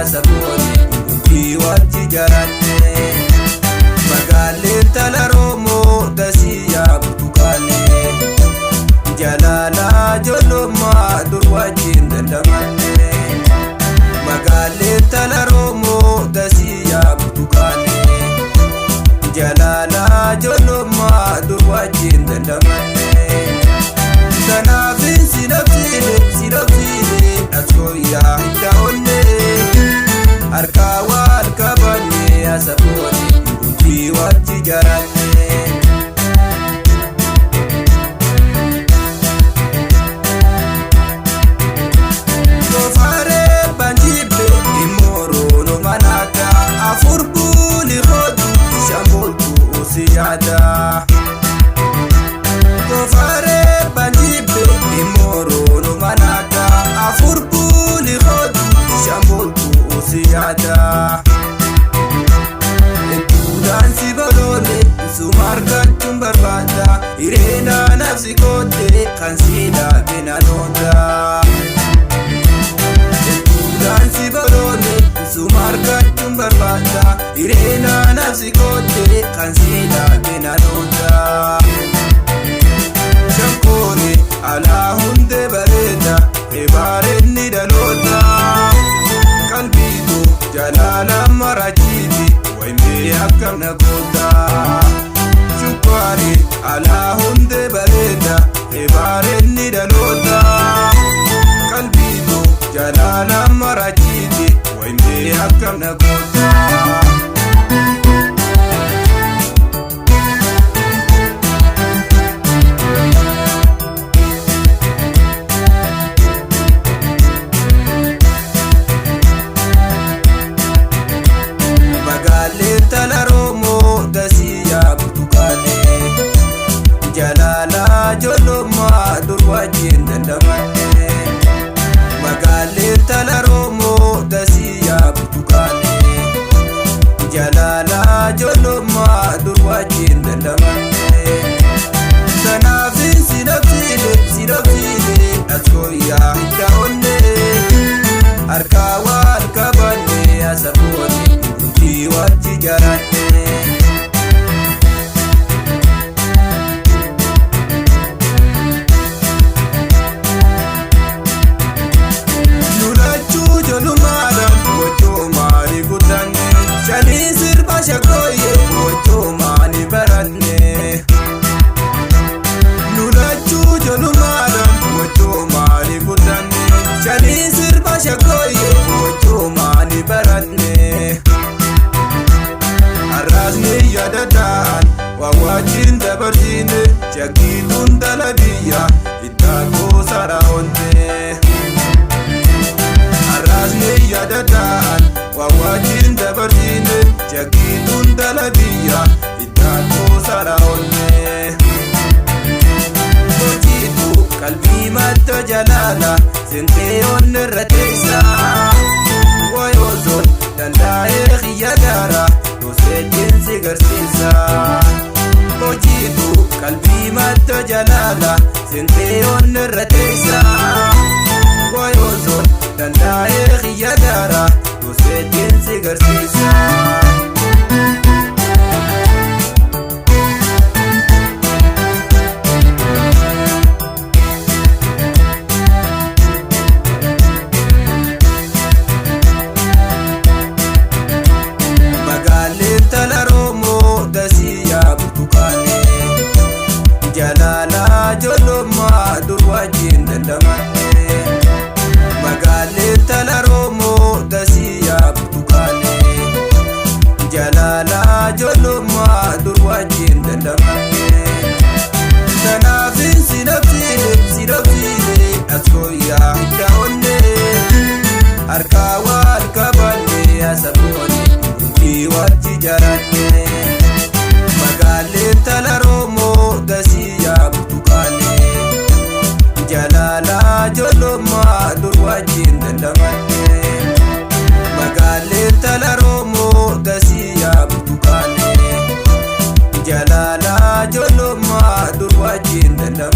saboni murtii wajji jaranne magaaleen tala Oromoo dasiyaa burtukaane jalala joloma dur wajjin dandamanne magaaleen tala Oromoo dasiyaa burtukaane jalala joloma dur wajjin dandamanne kanaafin sinabsiine askoyaa hiddaa'onne harkaa wal qabanne asabooni murtii wajji jaranne Sofaree banjibbe immooroo manata afurbuuni rootu shamboltu siyaada Sofaree banjibbe immooroo manata afurbuuni rootu shamboltu siyaada Dansi golole sumargachuun barbaada ireena nafsi koote kan siidha benanoota Dansi golole sumargachuun barbaada ireena nafsi koote kan siidha benanoota Shankooni alaa hundee bareeda eebaarenni dhaloota qalbiitu jalaala marachiiti waymee akkam nagoota Shukkaani alaa hundee bareeda eebaarenni dhaloota qalbiitu jalaala marachiiti waymee akkam nagoota magaaleen tala Oromoo dasiyaa burtukaane jalala joloma dur wajjin dandamanne magaaleen tala Oromoo dasiyaa burtukaane jalala joloma dur wajjin dandamanne kanaafin sinabsiine askoyaa hiddaa'onne harkaa wal qabanne asabooni murtii wajji jaranne Lulachuu jolumaadhaan gochoo maali guutanne shanii sirba shaggooyyee gochoo maali baranne Lulachuu jolumaadhaan gochoo maali guutanne shanii sirba shaggooyyee gochoo maali baranne Arraasni yaadadhaan waan wajjin dabarsiine jaggiituun dhala biyya ittaakoo saraawwanne Arraasni yaadadhaan waan wajjin dabarsiine jaggiituun dhala biyya ittaakoo saraawwanne Hojiitu qalbii madda jalaala sentee onni irra teessaa Wayoozon dandaa'ee xiyya gaara Seejjinsi garsiisa Hojiitu qalbii madda jalaala sentee onni irra teessa Wayoozon dandaa'ee xiyya gaara seejjinsi garsiisa magaaleen tala Oromoo dasiyaa burtukaane jalala joloma dur wajjin dandamanne magaaleen tala Oromoo dasiyaa burtukaane jalala joloma dur wajjin dandamanne kanaafin sinabsiine askoyaa hiddaa'onne harkaa wal qabanne asabooni murtii wajji jaranne magaaleen tala Oromoo dasiyaa burtukaane jalala joloma dur wajjin dandamanne magaaleen tala Oromoo dasiyaa burtukaane jalala joloma dur wajjin dandamane